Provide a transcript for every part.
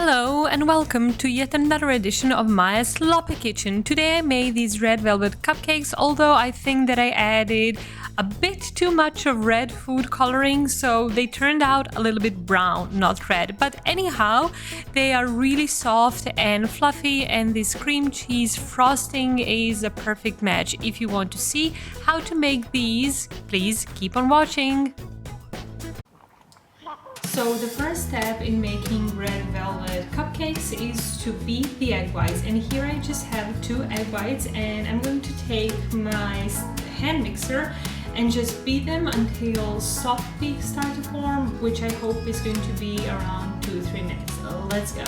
Hello and welcome to yet another edition of my sloppy kitchen. Today I made these red velvet cupcakes, although I think that I added a bit too much of red food coloring, so they turned out a little bit brown, not red. But anyhow, they are really soft and fluffy, and this cream cheese frosting is a perfect match. If you want to see how to make these, please keep on watching. So the first step in making red velvet cupcakes is to beat the egg whites, and here I just have 2 egg whites, and I'm going to take my hand mixer and just beat them until soft peaks start to form, which I hope is going to be around 2-3 minutes. Let's go.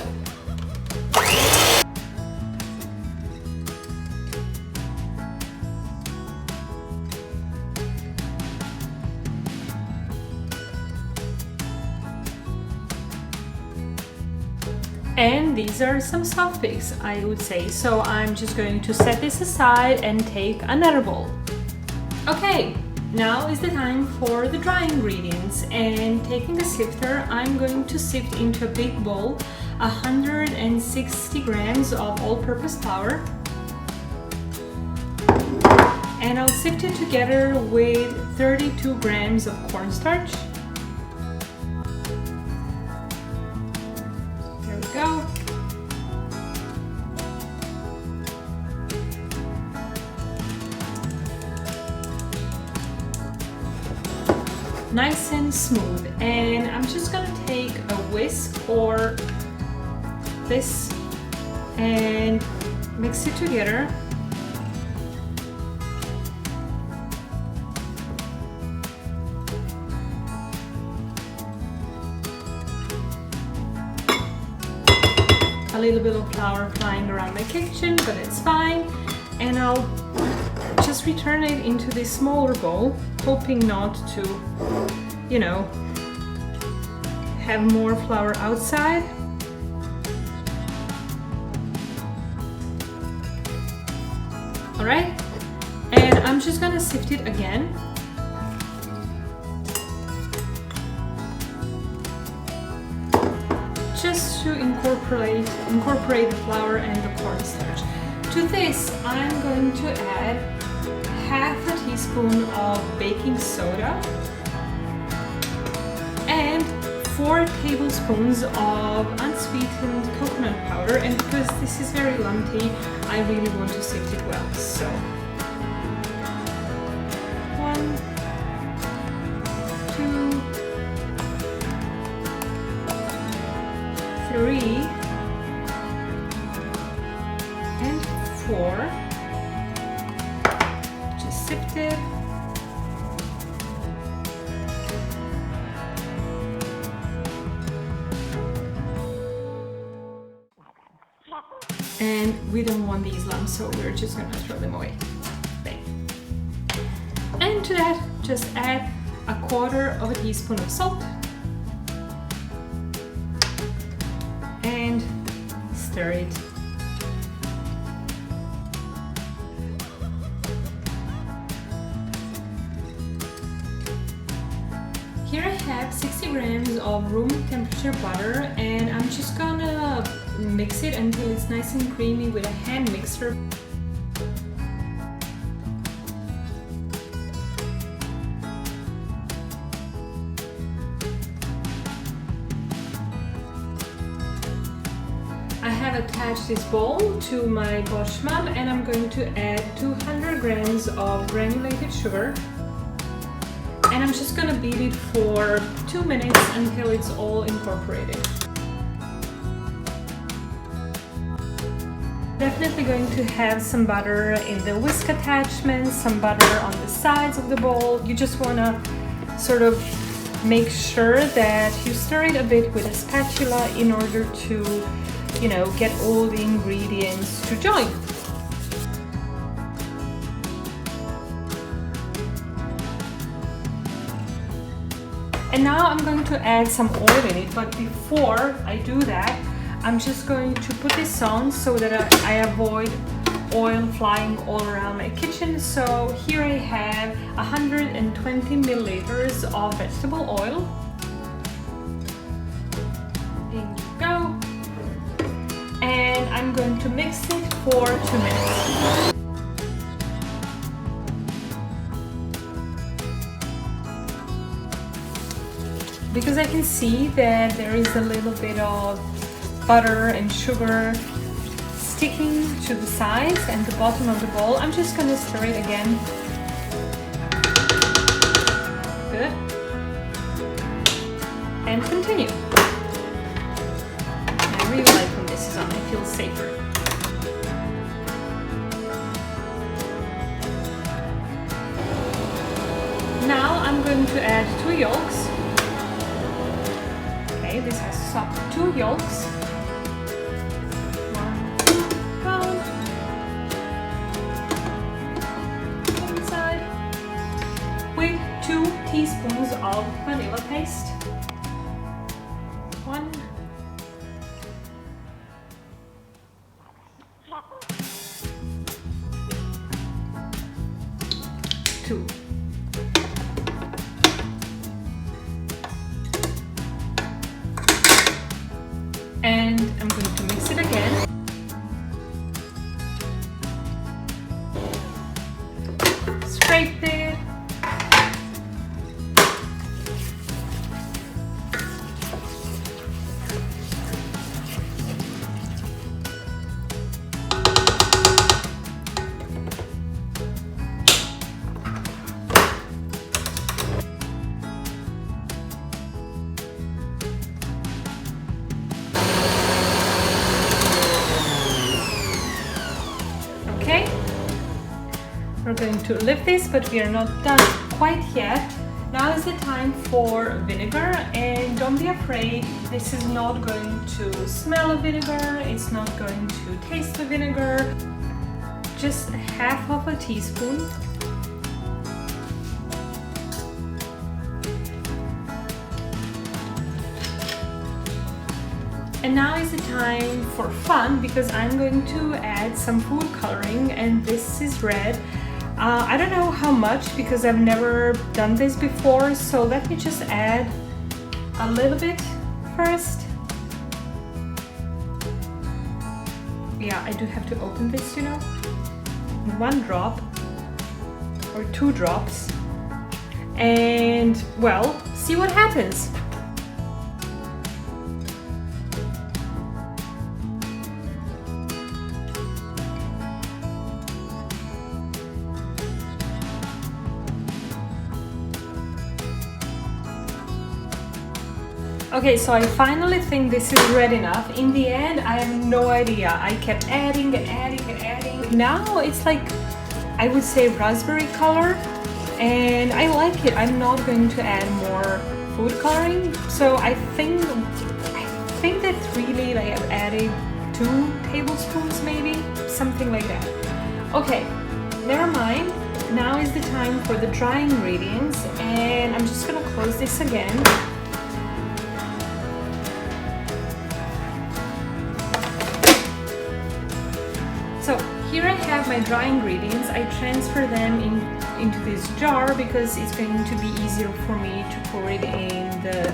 And these are some soft peaks, I would say. So I'm just going to set this aside and take another bowl. Okay, now is the time for the dry ingredients. And taking a sifter, I'm going to sift into a big bowl 160 grams of all-purpose flour. And I'll sift it together with 32 grams of cornstarch. Go. Nice and smooth, and I'm just gonna take a whisk or this and mix it together. A little bit of flour flying around my kitchen, but it's fine. And I'll just return it into this smaller bowl, hoping not to, have more flour outside. All right, and I'm just gonna sift it again. Just to incorporate the flour and the cornstarch. To this, I'm going to add half a teaspoon of baking soda and 4 tablespoons of unsweetened coconut powder. And because this is very lumpy, I really want to sift it well. So 1, 2, 3 and 4. Just sift it. And we don't want these lumps, so we're just gonna throw them away. Bang. And to that, just add 1/4 teaspoon of salt. And stir it. Here I have 60 grams of room temperature butter, and I'm just gonna mix it until it's nice and creamy with a hand mixer. I have attached this bowl to my Boschman, and I'm going to add 200 grams of granulated sugar. And I'm just gonna beat it for 2 minutes until it's all incorporated. Definitely going to have some butter in the whisk attachment, some butter on the sides of the bowl. You just wanna sort of make sure that you stir it a bit with a spatula in order to, get all the ingredients to join. And now I'm going to add some oil in it, but before I do that, I'm just going to put this on so that I avoid oil flying all around my kitchen. So here I have 120 milliliters of vegetable oil. There you go. I'm going to mix it for 2 minutes. Because I can see that there is a little bit of butter and sugar sticking to the sides and the bottom of the bowl, I'm just gonna stir it again. Good. And continue. I really like when this is on, it feels safer. Now I'm going to add 2 yolks. Okay, this has soft 2 yolks. 1 round. Inside. With 2 teaspoons of vanilla paste. 1. 2. And I'm going to mix it again. Scrape it. Okay, we're going to lift this, but we are not done quite yet. Now is the time for vinegar, and don't be afraid, this is not going to smell of vinegar, it's not going to taste of vinegar. Just half of a teaspoon. And now is the time for fun, because I'm going to add some food coloring, and this is red. I don't know how much because I've never done this before, so let me just add a little bit first. Yeah, I do have to open this, you know. 1 drop or 2 drops, and well, see what happens. Okay, so I finally think this is red enough. In the end, I have no idea. I kept adding and adding and adding. Now it's like, I would say raspberry color, and I like it. I'm not going to add more food coloring. So I think that really like I've added 2 tablespoons maybe, something like that. Okay, never mind. Now is the time for the dry ingredients, and I'm just gonna close this again. So here I have my dry ingredients. I transfer them into this jar because it's going to be easier for me to pour it in the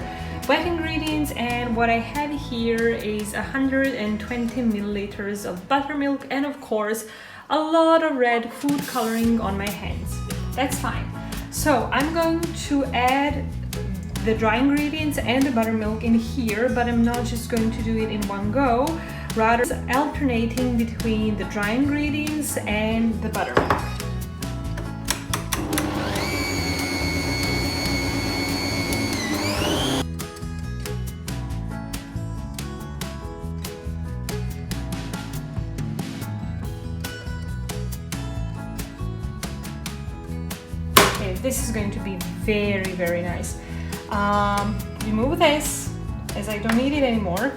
wet ingredients. And what I have here is 120 milliliters of buttermilk, and of course a lot of red food coloring on my hands. That's fine. So I'm going to add the dry ingredients and the buttermilk in here, but I'm not just going to do it in one go. Rather alternating between the dry ingredients and the buttermilk. Okay, this is going to be very, very nice. Remove this, as I don't need it anymore.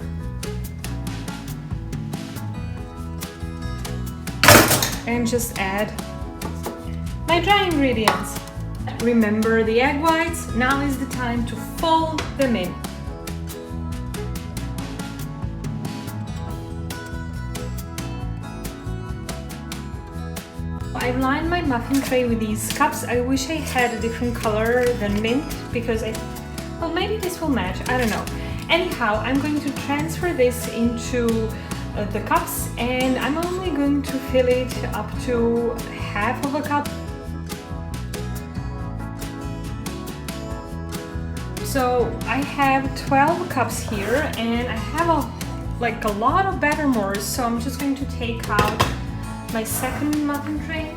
And just add my dry ingredients. Remember the egg whites. Now is the time to fold them in. I've lined my muffin tray with these cups. I wish I had a different color than mint, because well, maybe this will match, I don't know. Anyhow, I'm going to transfer this into the cups, and I'm only going to fill it up to half of a cup. So I have 12 cups here, and I have a lot of batter more, so I'm just going to take out my second muffin tray.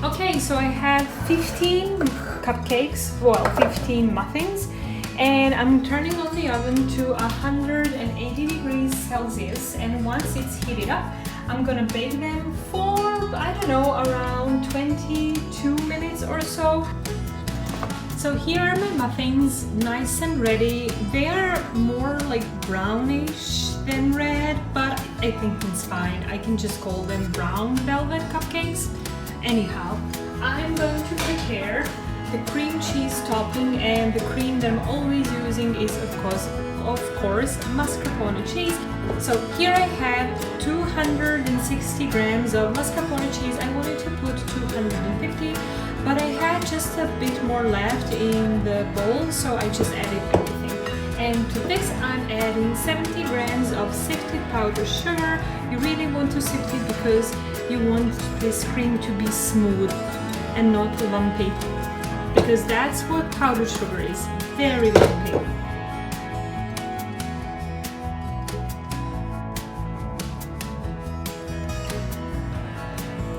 Okay, so I have 15 cupcakes, well, 15 muffins, and I'm turning on the oven to 180 degrees Celsius, and once it's heated up, I'm gonna bake them for, I don't know, around 22 minutes or so. So here are my muffins, nice and ready. They are more like brownish than red, but I think it's fine. I can just call them brown velvet cupcakes. Anyhow, I'm going to prepare the cream cheese topping, and the cream that I'm always using is of course mascarpone cheese. So here I have 260 grams of mascarpone cheese. I wanted to put 250, but I had just a bit more left in the bowl, so I just added everything. And to this I'm adding 70 grams of sifted powdered sugar. You really want to sift it because you want this cream to be smooth and not lumpy, because that's what powdered sugar is, very lumpy.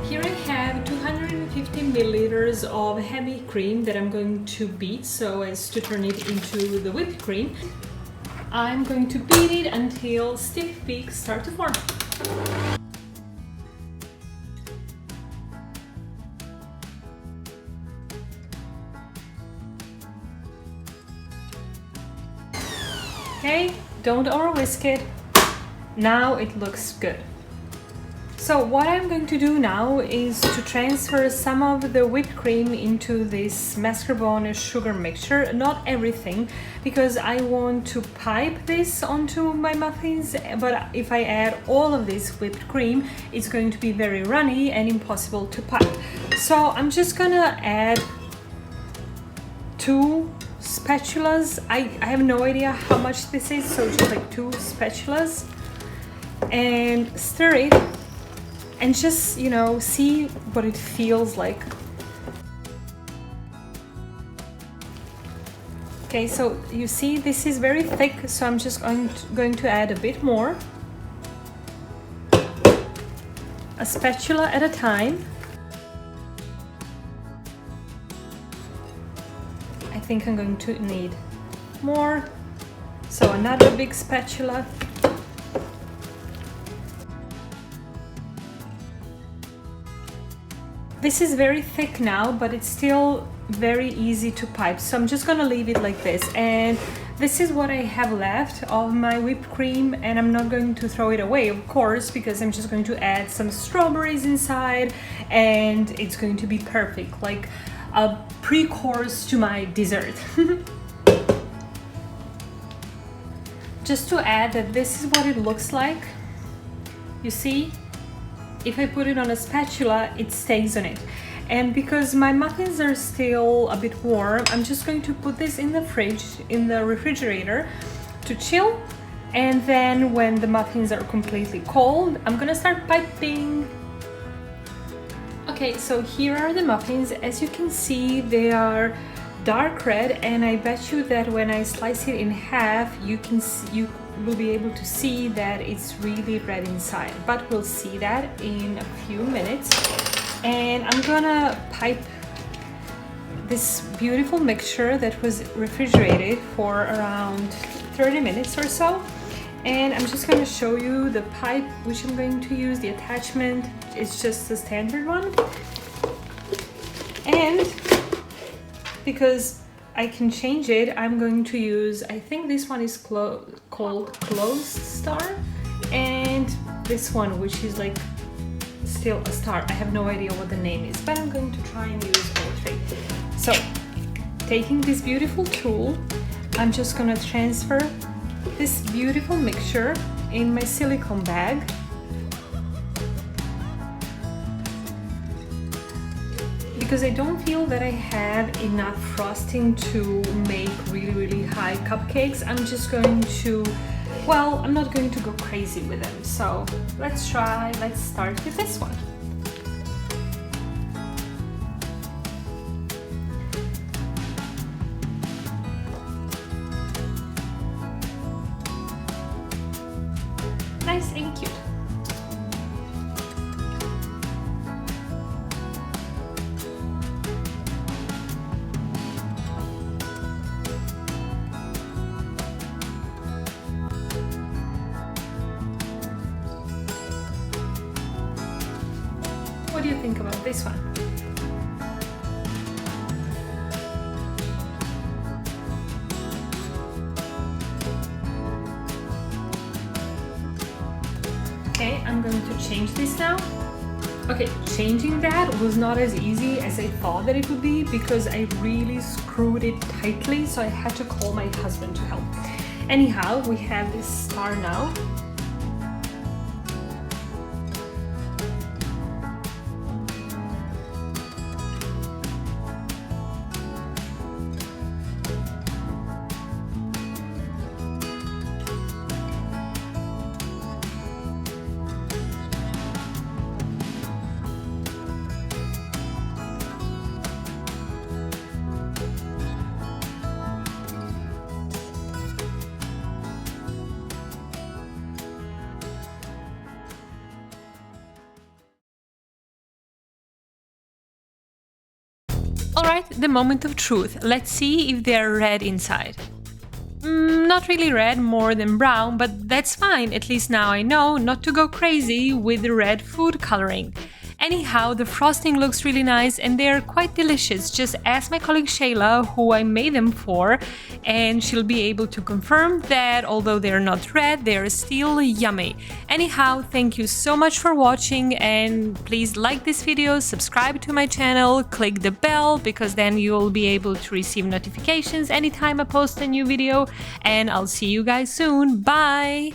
Here I have 250 milliliters of heavy cream that I'm going to beat so as to turn it into the whipped cream. I'm going to beat it until stiff peaks start to form. Okay, don't over whisk it. Now it looks good. So what I'm going to do now is to transfer some of the whipped cream into this mascarpone sugar mixture, not everything, because I want to pipe this onto my muffins, but if I add all of this whipped cream, it's going to be very runny and impossible to pipe. So I'm just gonna add 2 spatulas. I have no idea how much this is, so just like 2 spatulas, and stir it and just, you know, see what it feels like. Okay, so you see this is very thick, so I'm just going to add a bit more, a spatula at a time. I think I'm going to need more, so another big spatula. This is very thick now, but it's still very easy to pipe, so I'm just gonna leave it like this. And this is what I have left of my whipped cream, and I'm not going to throw it away, of course, because I'm just going to add some strawberries inside, and it's going to be perfect, like a pre-course to my dessert. Just to add that this is what it looks like. You see? If I put it on a spatula, it stays on it. And because my muffins are still a bit warm, I'm just going to put this in the fridge, in the refrigerator, to chill. And then when the muffins are completely cold, I'm gonna start piping. Okay, so here are the muffins. As you can see, they are dark red, and I bet you that when I slice it in half, you will be able to see that it's really red inside, but we'll see that in a few minutes. And I'm gonna pipe this beautiful mixture that was refrigerated for around 30 minutes or so, and I'm just going to show you the pipe which I'm going to use. The attachment is just the standard one, and because I can change it, I'm going to use, I think this one is called closed star, and this one which is like still a star. I have no idea what the name is, but I'm going to try and use all 3. So taking this beautiful tool, I'm just gonna transfer this beautiful mixture in my silicone bag. Because I don't feel that I have enough frosting to make really high cupcakes, I'm just going to well, I'm not going to go crazy with them, so let's start with this one. Nice and cute. What do you think about this one? Okay, I'm going to change this now. Okay, changing that was not as easy as I thought that it would be because I really screwed it tightly, so I had to call my husband to help. Anyhow, we have this star now. Alright, the moment of truth. Let's see if they're red inside. Not really red, more than brown, but that's fine. At least now I know not to go crazy with the red food coloring. Anyhow, the frosting looks really nice and they're quite delicious. Just ask my colleague Shayla, who I made them for, and she'll be able to confirm that although they're not red, they're still yummy. Anyhow, thank you so much for watching, and please like this video, subscribe to my channel, click the bell because then you'll be able to receive notifications anytime I post a new video, and I'll see you guys soon. Bye!